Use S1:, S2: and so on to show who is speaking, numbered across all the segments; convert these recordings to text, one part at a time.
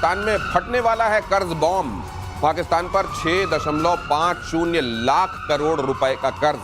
S1: पाकिस्तान में फटने वाला है कर्ज बॉम्ब। पाकिस्तान पर 6.50 लाख करोड़ रुपए का कर्ज,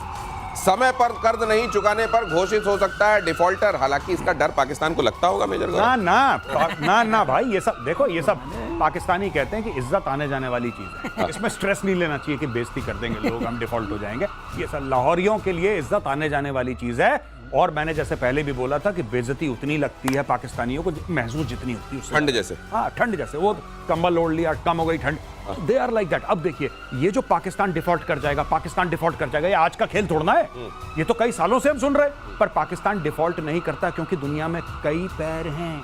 S1: समय पर कर्ज नहीं चुकाने पर घोषित हो सकता है डिफॉल्टर। हालांकि इसका डर पाकिस्तान को लगता होगा मेजर गौरव।
S2: ना भाई, ये सब देखो, ये सब पाकिस्तानी कहते हैं कि इज्जत आने जाने वाली चीज है। इसमें स्ट्रेस नहीं लेना चाहिए कि बेइज्जती कर देंगे लोग, हम डिफॉल्ट हो जाएंगे। ये सब लाहौरियों के लिए इज्जत आने जाने वाली चीज है। और मैंने जैसे पहले भी बोला था कि बेइज्जती उतनी लगती है पाकिस्तानियों को महसूस जितनी होती है
S1: ठंड जैसे।
S2: हाँ, ठंड जैसे, वो कंबल ओढ़ लिया, कम हो गई ठंड, दे आर लाइक दैट। अब देखिए, ये जो पाकिस्तान डिफॉल्ट कर जाएगा, पाकिस्तान डिफॉल्ट कर जाएगा, ये आज का खेल थोड़ना है। ये तो कई सालों से हम सुन रहे हैं, पर पाकिस्तान डिफॉल्ट नहीं करता क्योंकि दुनिया में कई पैर हैं,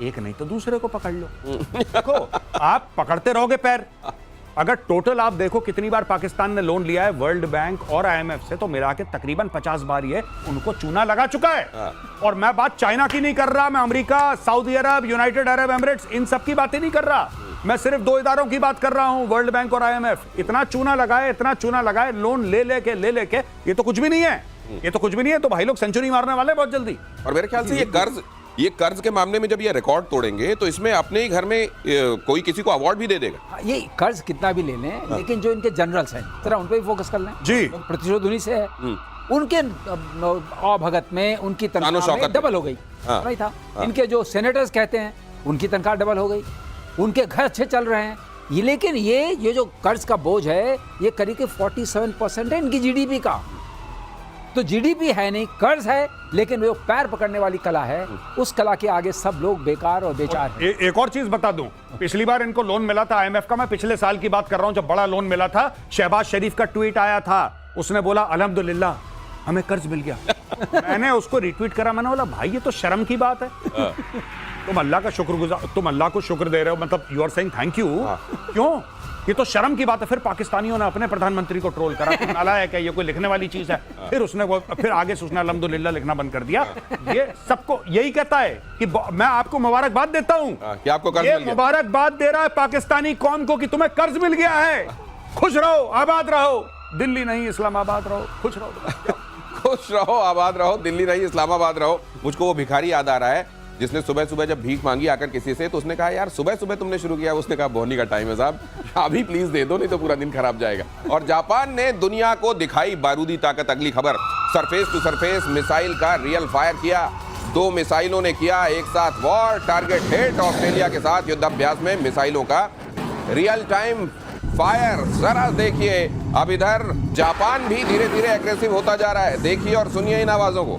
S2: एक नहीं तो दूसरे को पकड़ लो। देखो, आप पकड़ते रहोगे पैर। अगर टोटल आप देखो कितनी बार पाकिस्तान ने लोन लिया है वर्ल्ड बैंक और आईएमएफ से, तो मिला के तकरीबन 50 बार ये उनको चूना लगा चुका है। और मैं बात चाइना की नहीं कर रहा, मैं अमेरिका, सऊदी अरब, यूनाइटेड अरब एमिरेट्स, इन सब की बातें नहीं कर रहा। मैं सिर्फ दो इदारों की बात कर रहा हूं, वर्ल्ड बैंक और आईएमएफ। इतना चूना लगाए लोन ले लेके ये तो कुछ भी नहीं है, ये तो कुछ भी नहीं है। तो भाई लोग सेंचुरी मारने वाले बहुत जल्दी।
S1: और मेरे ख्याल से ये कर्ज के मामले में जब ये रिकॉर्ड तोड़ेंगे तो इसमें अपने ही घर में कोई किसी को अवार्ड भी दे देगा।
S3: ये कर्ज कितना भी ले लें, लेकिन जो इनके जनरल्स हैं जरा उन पे भी फोकस कर लें
S2: जी।
S3: प्रतिशोध उन्हीं से है। उनके अभगत में उनकी तनख्वाह में डबल हो गई। नहीं था। इनके जो सेनेटर्स कहते हैं उनकी तनख्वाह डबल हो गई, उनके घर अच्छे चल रहे हैं। ये लेकिन ये जो कर्ज का बोझ है, ये करीब 47% है इनकी जीडीपी का। तो जीडीपी है नहीं, कर्ज है, लेकिन वो पैर पकड़ने वाली कला है, उस कला के आगे सब लोग बेकार और बेचार हैं।
S2: एक और चीज बता दूं, पिछली बार इनको लोन मिला था आईएमएफ का, मैं पिछले साल की बात कर रहा हूं, जब बड़ा लोन मिला था, शहबाज शरीफ का ट्वीट आया था, उसने बोला अल्हम्दुलिल्लाह हमें कर्ज मिल गया। मैंने उसको रिट्वीट करा, मैंने बोला भाई ये तो शर्म की बात है। तुम अल्लाह का शुक्रगुजार, तुम अल्लाह को शुक्र दे रहे हो, मतलब you are saying thank you. क्यों? ये तो शर्म की बात है। फिर पाकिस्तानियों ने अपने प्रधानमंत्री को ट्रोल करा, तुम नालायक है, ये कोई लिखने वाली चीज है। फिर आगे से उसने अल्हम्दुलिल्लाह लिखना बंद कर दिया। ये सबको यही कहता है कि मैं आपको मुबारकबाद देता हूं
S1: कि आपको कर्ज
S2: ये
S1: मिल गया।
S2: मुबारकबाद दे रहा है पाकिस्तानी कौम को कि तुम्हें कर्ज मिल गया है। खुश रहो, आबाद रहो, दिल्ली नहीं इस्लामाबाद रहो, खुश रहो।
S1: खुश रहो, आबाद रहो, दिल्ली नहीं इस्लामाबाद रहो। मुझको वो भिखारी याद आ रहा है जिसने सुबह सुबह जब भीख मांगी आकर किसी से, तो उसने कहा यार सुबह सुबह तुमने शुरू किया। उसने कहा बोहनी का टाइम है साहब, अभी प्लीज दे दो, नहीं तो पूरा दिन खराब जाएगा। और जापान ने दुनिया को दिखाई बारूदी ताकत। अगली खबर, सरफेस टू सरफेस मिसाइल का रियल फायर किया। 2 मिसाइलों ने किया एक साथ वॉर, टारगेट हिट। ऑस्ट्रेलिया के साथ युद्धाभ्यास में मिसाइलों का रियल टाइम फायर। जरा देखिए, अब इधर जापान भी धीरे धीरे एग्रेसिव होता जा रहा है। देखिए और सुनिए इन आवाजों को।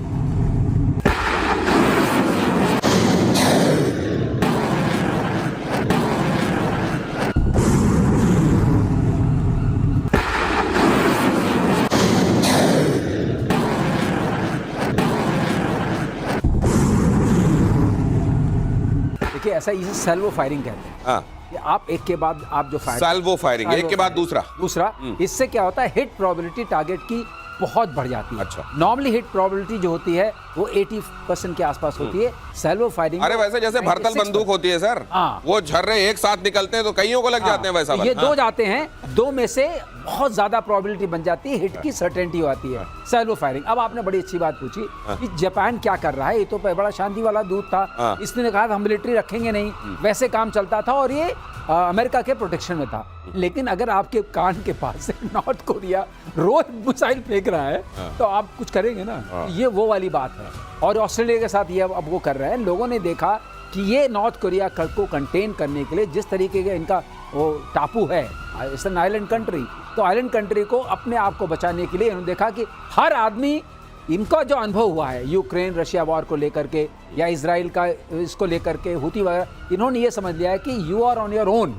S3: देखिए, ऐसा इसे सैल्वो फायरिंग कहते हैं।
S1: हाँ,
S3: कि आप एक के बाद आप जो फायर,
S1: सैल्वो फायरिंग, एक के बाद दूसरा।
S3: इससे क्या होता है, हिट प्रोबेबिलिटी टारगेट की बहुत बढ़ जाती है।
S1: अच्छा।
S3: नॉर्मली हिट प्रोबेबिलिटी जो होती है वो 80% के आसपास होती है। सैल्वो फायरिंग,
S1: अरे वैसे जैसे भरतल बंदूक होती है सर, वो झर्रे एक साथ निकलते हैं तो कईयों को लग जाते हैं, वैसा
S3: ये 2 जाते हैं, 2 में से बहुत ज्यादा प्रोबेबिलिटी बन जाती है, हिट की सर्टेनिटी आती है। Salvo firing. अब आपने बड़ी अच्छी बात पूछी कि जापान क्या कर रहा है। ये तो बड़ा शांति वाला दूत था, इसने कहा हम मिलिट्री रखेंगे नहीं, वैसे काम चलता था और ये अमेरिका के प्रोटेक्शन में था। लेकिन अगर आपके कान के पास से नॉर्थ कोरिया रोज मिसाइल फेंक रहा है तो आप कुछ करेंगे ना। ये वो वाली बात है। और ऑस्ट्रेलिया के साथ ये अब वो कर रहे हैं। लोगों ने देखा कि ये नॉर्थ कोरिया को कंटेन करने के लिए जिस तरीके का इनका वो टापू है, इट्स एन आइलैंड कंट्री, तो आइलैंड कंट्री को अपने आप को बचाने के लिए इन्होंने देखा कि हर आदमी, इनका जो अनुभव हुआ है यूक्रेन रशिया वॉर को लेकर के या इजराइल का इसको लेकर के हुती वगैरह, इन्होंने ये समझ लिया है कि you are on your own.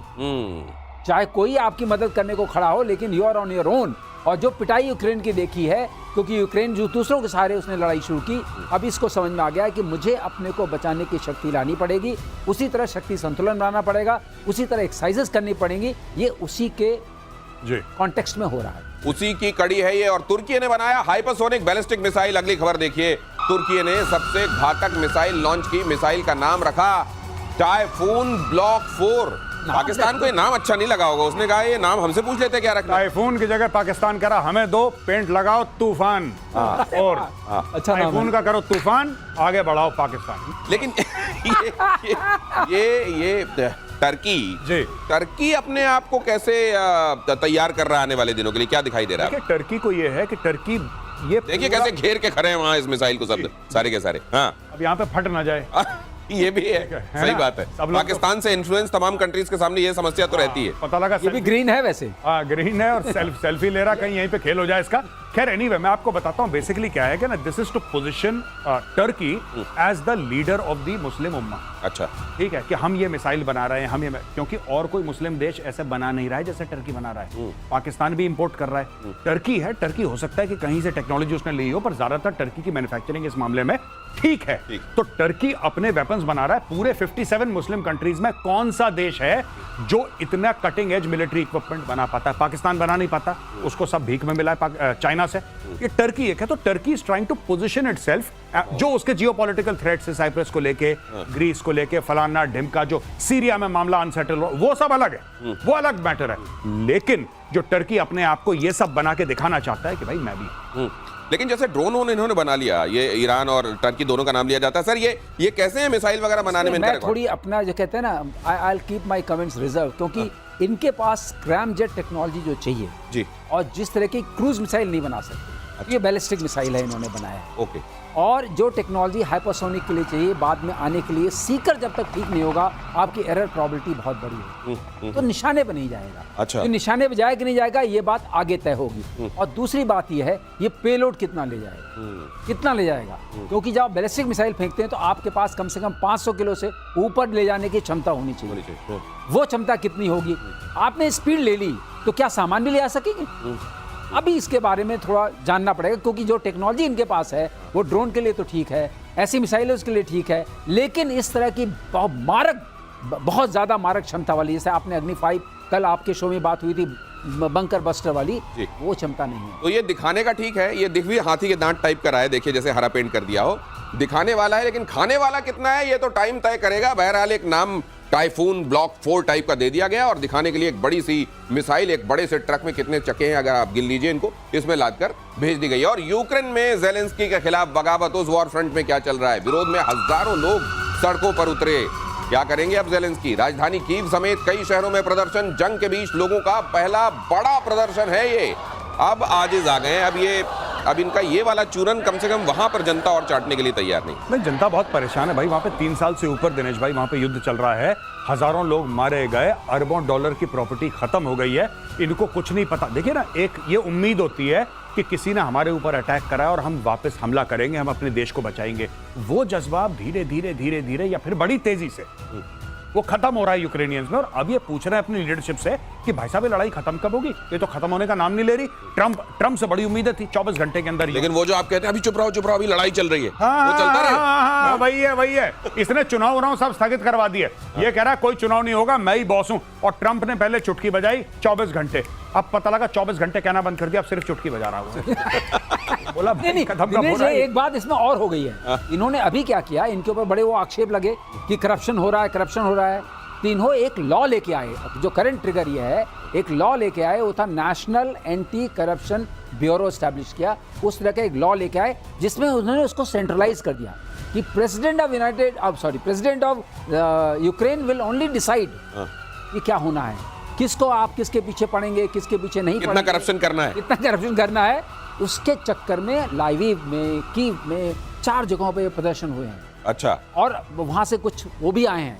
S3: चाहे कोई आपकी मदद करने को खड़ा हो, लेकिन you are on your own. और जो पिटाई यूक्रेन की देखी है, क्योंकि यूक्रेन जो दूसरों के सहारे उसने लड़ाई शुरू की, अब इसको समझ में आ गया है कि मुझे अपने को बचाने की शक्ति लानी पड़ेगी, उसी तरह शक्ति संतुलन बनाना पड़ेगा, उसी तरह एक्सरसाइजेस करनी पड़ेंगी। ये उसी के कॉन्टेक्स्ट में हो रहा है,
S1: उसी की कड़ी है ये। और तुर्की ने बनाया हाइपरसोनिक बैलिस्टिक मिसाइल। अगली खबर देखिए, तुर्की ने सबसे घातक मिसाइल लॉन्च की। मिसाइल का नाम रखा टाइफून ब्लॉक 4। पाकिस्तान को ये नाम अच्छा नहीं लगा होगा, उसने कहा ये नाम हमसे पूछ लेते क्या रखना।
S2: टाइफून की जगह पाकिस्तान करा हमें दो, पेंट लगाओ तूफान। और
S3: अच्छा
S2: टाइफून का करो तूफान, आगे बढ़ाओ पाकिस्तान।
S1: लेकिन ये टर्की
S2: जी।
S1: टर्की अपने आप को कैसे तैयार कर रहा है आने वाले दिनों के लिए, क्या दिखाई दे रहा है?
S2: देखिए, टर्की को ये है कि टर्की ये
S1: देखिए कैसे घेर के खड़े हैं वहां इस मिसाइल को सब सारे के सारे। हाँ
S2: अब यहाँ पे फट ना जाए,
S1: ये भी है,
S2: है
S1: सही
S2: ना?
S1: बात है।
S2: सब लोग
S1: पाकिस्तान से इन्फ्लुएंस तमाम कंट्रीज के सामने ये समस्या तो रहती है।
S2: पता लगा
S3: ये भी ग्रीन है वैसे।
S2: हाँ ग्रीन है और सेल्फी ले रहा, कहीं यहीं पे खेल हो जाए इसका। खैर एनीवे मैं आपको बताता हूँ बेसिकली क्या है कि ना, this is to position Turkey as the leader of the Muslim उम्मा।
S1: अच्छा,
S2: ठीक है कि हम ये मिसाइल बना रहे हैं, हम ये, क्योंकि और कोई मुस्लिम देश ऐसे बना नहीं रहा है जैसे टर्की बना रहा है। पाकिस्तान भी इंपोर्ट कर रहा है, टर्की है, टर्की हो सकता है कि कहीं से टेक्नोलॉजी उसने ली हो, पर ज्यादातर टर्की की मैन्युफैक्चरिंग इस मामले में ठीक है। तो टर्की अपने वेपन्स बना रहा है। पूरे 57 मुस्लिम कंट्रीज में कौन सा देश है जो इतना कटिंग एज मिलिट्री इक्विपमेंट बना पाता है? पाकिस्तान बना नहीं पाता, उसको सब भीख में मिला है चाइना से। ये टर्की एक है, तो Turkey is trying to position itself, जो उसके जियोपॉलिटिकल थ्रेट्स है, साइप्रस को लेके, ग्रीस को लेके, फलाना ढिमका, जो सीरिया में मामला अनसेटल हो, वो सब अलग है, वो अलग मैटर है। लेकिन जो टर्की अपने आप को ये सब बना के दिखाना चाहता है कि भाई मैं भी।
S1: लेकिन जैसे ड्रोन वोन इन्होंने बना लिया, ये ईरान और टर्की दोनों का नाम लिया जाता है सर, ये कैसे है मिसाइल वगैरह बनाने में?
S3: मैं थोड़ी अपना जो कहते हैं ना, I will keep my comments reserve, क्योंकि इनके पास स्क्रैम जेट टेक्नोलॉजी जो चाहिए
S1: जी,
S3: और जिस तरह की क्रूज मिसाइल नहीं बना सकते, ये बैलिस्टिक मिसाइल है इन्होंने बनाया है।
S1: ओके,
S3: और जो टेक्नोलॉजी हाइपरसोनिक के लिए चाहिए बाद में आने के लिए, सीकर जब तक ठीक नहीं होगा आपकी एरर प्रोबेबिलिटी बहुत बड़ी है, तो निशाने पे नहीं जाएगा।
S1: अच्छा।
S3: तो निशाने पे जाएगा कि नहीं जाएगा ये बात आगे तय होगी। और दूसरी बात ये है, ये पेलोड कितना ले जाएगा, कितना ले जाएगा, क्योंकि जब आप बैलिस्टिक मिसाइल फेंकते हैं तो आपके पास कम से कम 500 किलो से ऊपर ले जाने की क्षमता होनी चाहिए। वो क्षमता कितनी होगी? आपने स्पीड ले ली तो क्या सामान भी ले आ सकेंगे? अभी इसके बारे में थोड़ा जानना पड़ेगा, क्योंकि जो टेक्नोलॉजी इनके पास है वो ड्रोन के लिए तो ठीक है, ऐसी मिसाइलें उसके लिए ठीक है, लेकिन इस तरह की बहुत ज़्यादा मारक क्षमता वाली, जैसे आपने अग्नि 5 कल आपके शो में बात हुई थी बंकर बस्टर वाली, वो क्षमता नहीं है।
S1: तो ये दिखाने का ठीक है, ये दिख भी हाथी के दांत टाइप का रहा है, देखिए जैसे हरा पेंट कर दिया हो, दिखाने वाला है, लेकिन खाने वाला कितना है ये तो टाइम तय करेगा। बहरहाल एक नाम टाइफून ब्लॉक 4 टाइप का दे दिया गया और दिखाने के लिए एक बड़ी सी मिसाइल, एक बड़े से ट्रक में कितने चक्के हैं अगर आप गिन लीजिए इनको, इसमें लादकर भेज दी गई है। और यूक्रेन में जेलेंस्की के खिलाफ बगावत, उस वॉर फ्रंट में क्या चल रहा है? विरोध में हजारों लोग सड़कों पर उतरे। क्या करेंगे अब जेलेंस्की? राजधानी कीव समेत कई शहरों में प्रदर्शन, जंग के बीच लोगों का पहला बड़ा प्रदर्शन है ये। अब आजिज आ गए, अब इनका ये वाला चूरन कम से कम वहां पर जनता और चाटने के लिए तैयार नहीं।
S2: जनता बहुत परेशान है भाई, वहां पे 3 साल से ऊपर दिनेश भाई वहां पे युद्ध चल रहा है, हजारों लोग मारे गए, अरबों डॉलर की प्रॉपर्टी खत्म हो गई है, इनको कुछ नहीं पता। देखिए ना, एक ये उम्मीद होती है कि किसी ने हमारे ऊपर अटैक करा और हम वापस हमला करेंगे, हम अपने देश को बचाएंगे। वो जज्बा धीरे धीरे धीरे धीरे या फिर बड़ी तेजी से वो खत्म हो रहा है यूक्रेनियंस में। और अब ये पूछ रहे हैं अपनी लीडरशिप से कि भाई साहब ये लड़ाई खत्म कब होगी? ये तो खत्म होने का नाम नहीं ले रही। ट्रम्प से बड़ी उम्मीदें थी 24 घंटे के अंदर।
S1: लेकिन वो जो आप कहते हैं अभी चुप रहो अभी लड़ाई चल रही है, वो चलता रहे।
S2: हाँ, वही है। इसने चुनाव सब स्थगित करवा दिए। ये कह रहा है कोई चुनाव नहीं होगा, मैं ही बॉस हूं। और ट्रम्प ने पहले चुटकी बजाई 24 घंटे, अब पता लगा 24 घंटे कहना बंद कर दिया, अब सिर्फ चुटकी बजा रहा हूं। बोला
S3: नहीं, एक बात इसमें और हो गई है। इन्होंने अभी क्या किया, इनके ऊपर बड़े वो आक्षेप लगे कि करप्शन हो रहा है। तीनों एक लॉ लेके आए, जो करंट ट्रिगर ये है, एक लॉ लेके आए, वो था national anti corruption bureau establish किया। उस तरह का एक लॉ लेके आए जिसमें उन्होंने उसको सेंट्रलाइज कर दिया कि president of Ukraine will only decide कि क्या होना है, किसको आप किसके पीछे पड़ेंगे, किसके पीछे नहीं,
S1: कितना करप्शन करना है। उसके चक्कर में लाइव में, कीव में 4 जगहों पे प्रदर्शन हुए हैं।
S3: अच्छा। और वहां से कुछ वो भी आए हैं।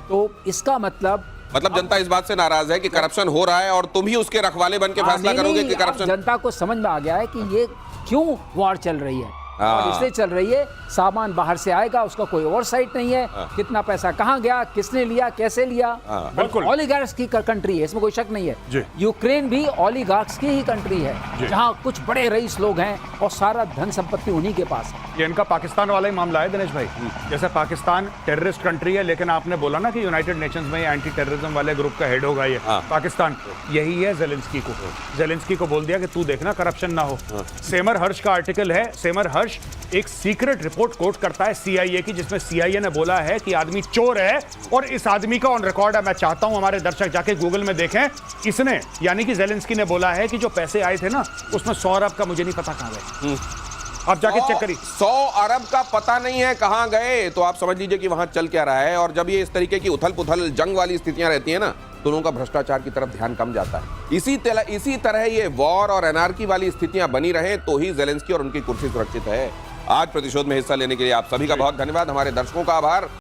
S3: तो इसका मतलब
S1: जनता इस बात से नाराज है कि करप्शन हो रहा है और तुम ही उसके रखवाले बन के फैसला करोगे कि करप्शन।
S3: जनता को समझ में आ गया है कि ये क्यों वॉर चल रही है, और इसलिए चल रही है, सामान बाहर से आएगा, उसका कोई ओवरसाइट नहीं है, कितना पैसा कहाँ गया, किसने लिया, कैसे लिया। बिल्कुल ऑलिगार्क्स की कंट्री है, इसमें कोई शक नहीं है। यूक्रेन भी ऑलिगार्क्स की ही कंट्री है, जहाँ कुछ बड़े रईस लोग हैं और सारा धन संपत्ति उन्हीं के पास है।
S2: ये इनका पाकिस्तान वाला ही मामला है दिनेश भाई। जैसे पाकिस्तान टेररिस्ट कंट्री है, लेकिन आपने बोला ना कि यूनाइटेड नेशंस में एंटी टेररिज्म वाले ग्रुप का हेड होगा ये पाकिस्तान। यही है जेलेंस्की को बोल दिया कि तू देखना करप्शन ना हो। सेमर हर्ष का आर्टिकल है, सेमर हर्ष एक सीक्रेट रिपोर्ट कोट करता है CIA की, जिसमें CIA ने बोला है कि आदमी चोर है और इस आदमी का ऑन रिकॉर्ड है। मैं चाहता हूं हमारे दर्शक जाके गूगल में देखें। इसने यानी कि जेलेंस्की ने बोला है कि जो पैसे आए थे ना, उसमें 100 अरब का मुझे नहीं पता कहां गए। आप जाके चेक करिए।
S1: 100 अरब का पता नहीं है कहां गए, तो आप समझ लीजिए कि वहां चल क्या रहा है। और जब ये इस तरीके की उथल पुथल जंग वाली स्थितियां रहती है ना, तो लोगों का भ्रष्टाचार की तरफ ध्यान कम जाता है। इसी तरह ये वॉर और एनार्की वाली स्थितियां बनी रहे तो ही ज़ेलेंस्की और उनकी कुर्सी सुरक्षित है। आज प्रतिशोध में हिस्सा लेने के लिए आप सभी का बहुत धन्यवाद, हमारे दर्शकों का आभार।